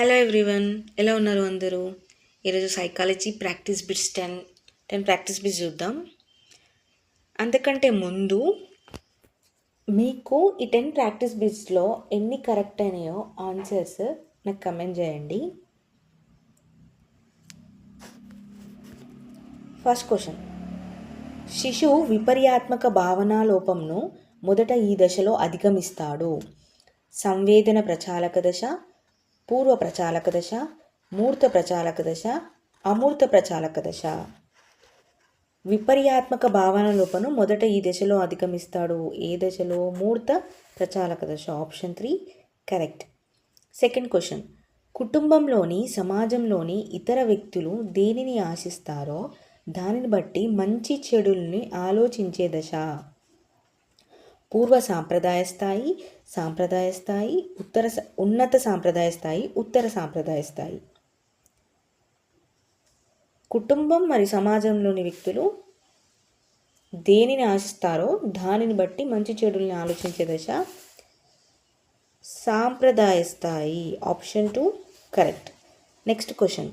Hello everyone, ఎలా ఉన్నారు అందరూ? ఈరోజు psychology practice bits 10 practice bits చూద్దాం. అంతకంటే ముందు మీకు ఈ 10 ప్రాక్టీస్ బిట్స్లో ఎన్ని కరెక్ట్ అయినాయో ఆన్సర్స్ నాకు కమెంట్ చేయండి. ఫస్ట్ క్వశ్చన్, శిశువు విపర్యాత్మక భావనాలోపంను మొదట ఈ దశలో అధిగమిస్తాడు. సంవేదన ప్రచాలక దశ, పూర్వ ప్రచాలక దశ, మూర్త ప్రచాలక దశ, అమూర్త ప్రచాలక దశ. విపర్యాత్మక భావన లోపను మొదట ఈ దశలో అధిగమిస్తాడు. ఏ దశలో? మూర్త ప్రచాలక దశ. Option 3 correct. సెకండ్ క్వశ్చన్, కుటుంబంలోని సమాజంలోని ఇతర వ్యక్తులు దేనిని ఆశిస్తారో దానిని బట్టి మంచి చెడుల్ని ఆలోచించే దశ. పూర్వ సాంప్రదాయ స్థాయి, సాంప్రదాయ స్థాయి, ఉన్నత సాంప్రదాయ స్థాయి, ఉత్తర సాంప్రదాయ స్థాయి. కుటుంబం మరియు సమాజంలోని వ్యక్తులు దేనిని ఆశిస్తారో దానిని బట్టి మంచి చెడుల్ని ఆలోచించే దశ సాంప్రదాయ స్థాయి. Option 2 correct. నెక్స్ట్ క్వశ్చన్,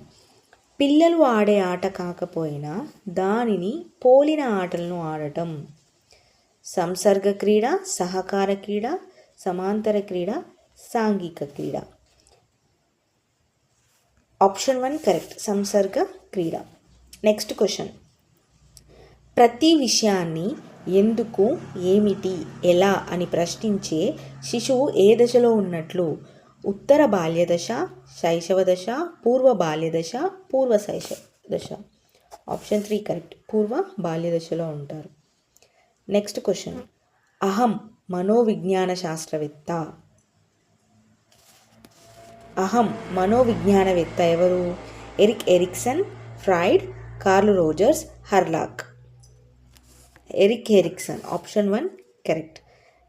పిల్లలు ఆడే ఆట కాకపోయినా దానిని పోలిన ఆటలను ఆడటం. సంసర్గ క్రీడ, సహకార క్రీడ, సమాంతర క్రీడ, సాంఘిక క్రీడ. ఆప్షన్ 1 కరెక్ట్, సంసర్గ క్రీడ. నెక్స్ట్ క్వశ్చన్, ప్రతి విషయాన్ని ఎందుకు, ఏమిటి, ఎలా అని ప్రశ్నించే శిశువు ఏ దశలో ఉన్నట్లు? ఉత్తర బాల్య దశ, శైశవ దశ, పూర్వ బాల్య దశ, పూర్వ శైశవ దశ. ఆప్షన్ 3 కరెక్ట్, పూర్వ బాల్య దశలో ఉంటారు. నెక్స్ట్ క్వశ్చన్, అహం మనోవిజ్ఞాన శాస్త్రవేత్త. అహం మనోవిజ్ఞానవేత్త ఎవరు? Erik Erikson, Freud, Carl Rogers, Hurlock. Erik Erikson. Option 1 correct.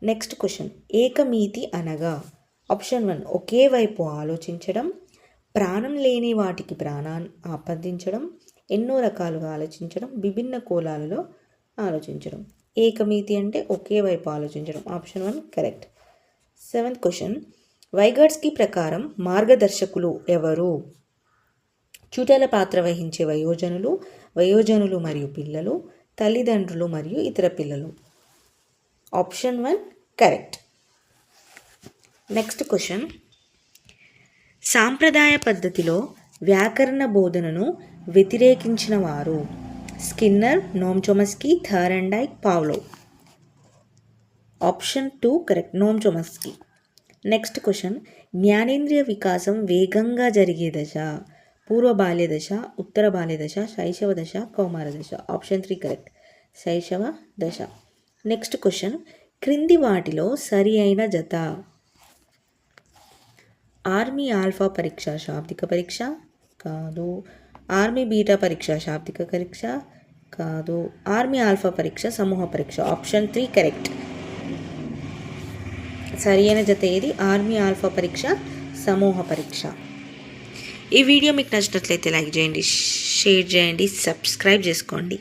Next question, ఏకమితి అనగా? ఆప్షన్ 1 ఒకే వైపు ఆలోచించడం, ప్రాణం లేని వాటికి ప్రాణాన్ని ఆపాదించడం, ఎన్నో రకాలుగా ఆలోచించడం, విభిన్న కోణాలలో ఆలోచించడం. ఏకమితి అంటే ఒకే వైపు ఆలోచించడం. Option 1 correct. సెవెంత్ క్వశ్చన్, వైగాట్స్కీ ప్రకారం మార్గదర్శకులు ఎవరు? చుటల పాత్ర వహించే వయోజనులు, వయోజనులు మరియు పిల్లలు, తల్లిదండ్రులు మరియు ఇతర పిల్లలు. Option 1 correct. నెక్స్ట్ క్వశ్చన్, సాంప్రదాయ పద్ధతిలో వ్యాకరణ బోధనను వ్యతిరేకించిన వారు? Skinner, Noam Chomsky, Thorndike, Pavlov. Option 2 correct, Noam Chomsky. Next question, జ్ఞానేంద్రియ వికాసం వేగంగా జరిగే దశ? పూర్వ బాల్య దశ, ఉత్తర బాల్య దశ, శైశవ దశ, కౌమార దశ. ఆప్షన్ 3 కరెక్ట్, శైశవ దశ. నెక్స్ట్ క్వశ్చన్, క్రింది వాటిలో సరి అయిన జత? ఆర్మీ ఆల్ఫా పరీక్ష శాబ్దిక పరీక్ష కాదు. ఆర్మీ బీటా పరీక్ష శాబ్దిక పరీక్ష కాదు. ఆర్మీ ఆల్ఫా పరీక్ష సమూహ పరీక్ష. Option 3 correct. సరి అయిన జత ఏది? ఆర్మీ ఆల్ఫా పరీక్ష సమూహ పరీక్ష. ఈ వీడియో మీకు నచ్చినట్లయితే లైక్ చేయండి, షేర్ చేయండి, సబ్స్క్రైబ్ చేసుకోండి.